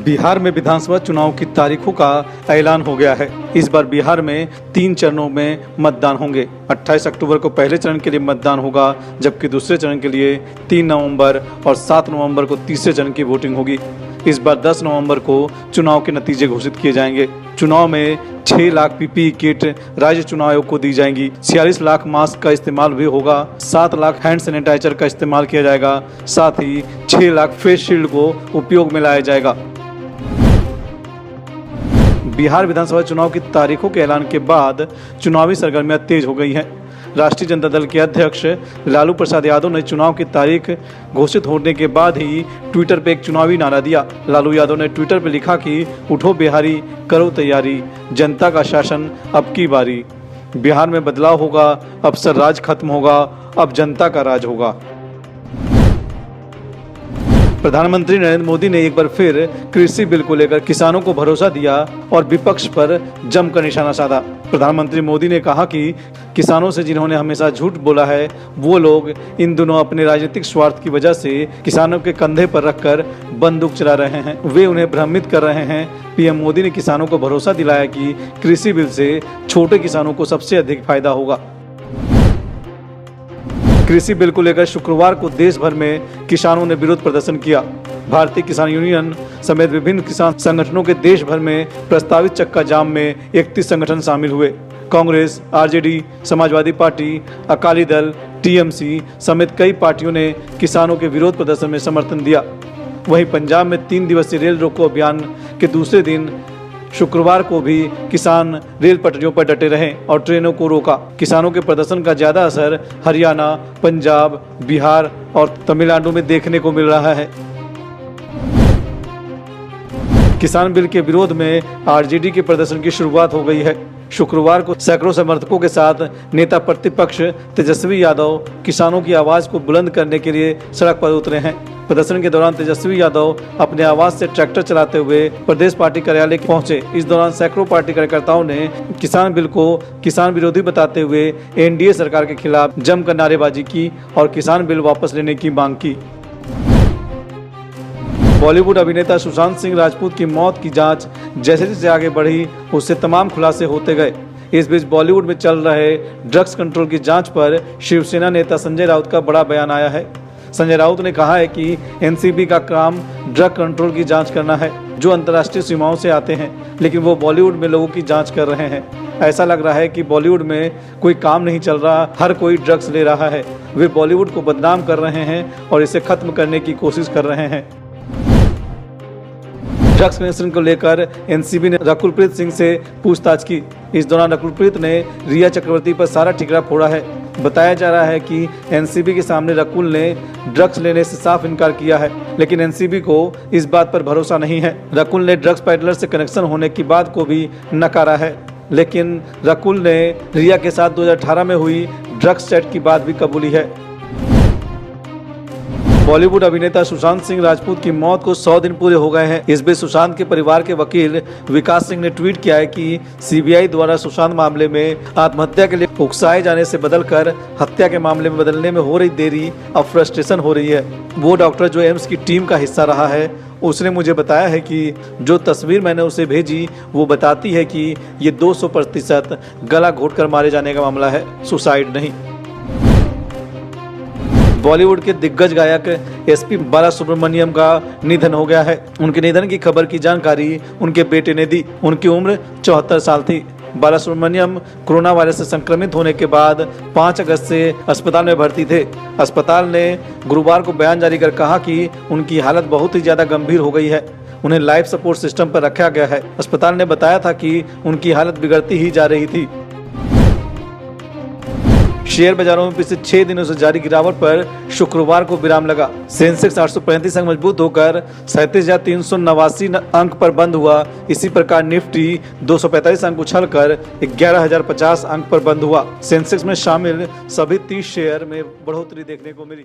बिहार में विधानसभा चुनाव की तारीखों का ऐलान हो गया है। इस बार बिहार में 3 चरणों में मतदान होंगे। 28 अक्टूबर को पहले चरण के लिए मतदान होगा, जबकि दूसरे चरण के लिए 3 नवंबर और 7 नवंबर को तीसरे चरण की वोटिंग होगी। इस बार 10 नवंबर को चुनाव के नतीजे घोषित किए जाएंगे। चुनाव में 6 लाख पीपीई किट राज्य चुनाव आयोग को दी जाएंगी। 46 लाख मास्क का इस्तेमाल भी होगा। 7 लाख हैंड सैनिटाइजर का इस्तेमाल किया जाएगा। साथ ही 6 लाख फेस शील्ड को उपयोग में लाया जाएगा। बिहार विधानसभा चुनाव की तारीखों के ऐलान के बाद चुनावी सरगर्मियां तेज हो गई हैं। राष्ट्रीय जनता दल के अध्यक्ष लालू प्रसाद यादव ने चुनाव की तारीख घोषित होने के बाद ही ट्विटर पर एक चुनावी नारा दिया। लालू यादव ने ट्विटर पर लिखा कि उठो बिहारी, करो तैयारी, जनता का शासन अब की बारी। बिहार में बदलाव होगा, अफसर राज खत्म होगा, अब जनता का राज होगा। प्रधानमंत्री नरेंद्र मोदी ने एक बार फिर कृषि बिल को लेकर किसानों को भरोसा दिया और विपक्ष पर जमकर निशाना साधा। प्रधानमंत्री मोदी ने कहा कि किसानों से जिन्होंने हमेशा झूठ बोला है, वो लोग इन दिनों अपने राजनीतिक स्वार्थ की वजह से किसानों के कंधे पर रखकर बंदूक चला रहे हैं। वे उन्हें भ्रमित कर रहे हैं। पीएम मोदी ने किसानों को भरोसा दिलाया कि कृषि बिल से छोटे किसानों को सबसे अधिक फायदा होगा। कृषि बिल को लेकर शुक्रवार को देश भर में किसानों ने विरोध प्रदर्शन किया। भारतीय किसान यूनियन समेत विभिन्न किसान संगठनों के देश भर में प्रस्तावित चक्का जाम में 31 संगठन शामिल हुए। Congress, RJD, Samajwadi party, Akali Dal, TMC समेत कई पार्टियों ने किसानों के विरोध प्रदर्शन में समर्थन दिया। वहीं पंजाब में 3 दिवसीय रेल रोको अभियान के दूसरे दिन शुक्रवार को भी किसान रेल पटरियों पर डटे रहे और ट्रेनों को रोका। किसानों के प्रदर्शन का ज्यादा असर हरियाणा, पंजाब, बिहार और तमिलनाडु में देखने को मिल रहा है। किसान बिल के विरोध में आरजेडी के प्रदर्शन की शुरुआत हो गई है। शुक्रवार को सैकड़ों समर्थकों के साथ नेता प्रतिपक्ष तेजस्वी यादव किसानों की आवाज को बुलंद करने के लिए सड़क पर उतरे हैं। प्रदर्शन के दौरान तेजस्वी यादव अपने आवाज से ट्रैक्टर चलाते हुए प्रदेश पार्टी कार्यालय पहुंचे। इस दौरान सैकड़ों पार्टी कार्यकर्ताओं ने किसान बिल को किसान विरोधी बताते हुए एनडीए सरकार के खिलाफ जमकर नारेबाजी की और किसान बिल वापस लेने की मांग की। बॉलीवुड अभिनेता सुशांत सिंह राजपूत की मौत की जांच जैसे जैसे आगे बढ़ी, उससे तमाम खुलासे होते गए। इस बीच बॉलीवुड में चल रहे ड्रग्स कंट्रोल की जांच पर शिवसेना नेता संजय राउत का बड़ा बयान आया है। संजय राउत ने कहा है कि एनसीबी का काम ड्रग कंट्रोल की जांच करना है, जो अंतर्राष्ट्रीय सीमाओं से आते हैं, लेकिन वो बॉलीवुड में लोगों की जांच कर रहे हैं। ऐसा लग रहा है कि बॉलीवुड में कोई काम नहीं चल रहा, हर कोई ड्रग्स ले रहा है। वे बॉलीवुड को बदनाम कर रहे हैं और इसे खत्म करने की कोशिश कर रहे हैं। ड्रग्स कनेक्शन को लेकर एनसीबी ने रकुलप्रीत सिंह से पूछताछ की। इस दौरान रकुलप्रीत ने रिया चक्रवर्ती पर सारा ठिकरा फोड़ा है। बताया जा रहा है कि एनसीबी के सामने रकुल ने ड्रग्स लेने से साफ इनकार किया है, लेकिन एनसीबी को इस बात पर भरोसा नहीं है। रकुल ने ड्रग्स पैडलर से कनेक्शन होने की बात को भी नकारा है, लेकिन रकुल ने रिया के साथ 2018 में हुई ड्रग्स चैट की बात भी कबूली है। बॉलीवुड अभिनेता सुशांत सिंह राजपूत की मौत को 100 दिन पूरे हो गए हैं। इस बीच सुशांत के परिवार के वकील विकास सिंह ने ट्वीट किया है कि सीबीआई द्वारा सुशांत मामले में आत्महत्या के लिए उकसाए जाने से बदलकर हत्या के मामले में बदलने में हो रही देरी अब फ्रस्ट्रेशन हो रही है। वो डॉक्टर जो एम्स की टीम का हिस्सा रहा है, उसने मुझे बताया है कि जो तस्वीर मैंने उसे भेजी वो बताती है कि ये 200% गला घोटकर मारे जाने का मामला है, सुसाइड नहीं। बॉलीवुड के दिग्गज गायक एसपी बालासुब्रमण्यम का निधन हो गया है। उनके निधन की खबर की जानकारी उनके बेटे ने दी। उनकी उम्र 74 साल थी। बालासुब्रमण्यम कोरोना वायरस से संक्रमित होने के बाद 5 अगस्त से अस्पताल में भर्ती थे। अस्पताल ने गुरुवार को बयान जारी कर कहा कि उनकी हालत बहुत ही ज्यादा गंभीर हो गई है। उन्हें लाइफ सपोर्ट सिस्टम पर रखा गया है। अस्पताल ने बताया था कि उनकी हालत बिगड़ती ही जा रही थी। शेयर बाजारों में पिछले 6 दिनों से जारी गिरावट पर शुक्रवार को विराम लगा। सेंसेक्स 835 अंक मजबूत होकर 37,389 अंक पर बंद हुआ। इसी प्रकार निफ्टी 245 अंक उछलकर 11,050 अंक पर बंद हुआ। सेंसेक्स में शामिल सभी 30 शेयर में बढ़ोतरी देखने को मिली।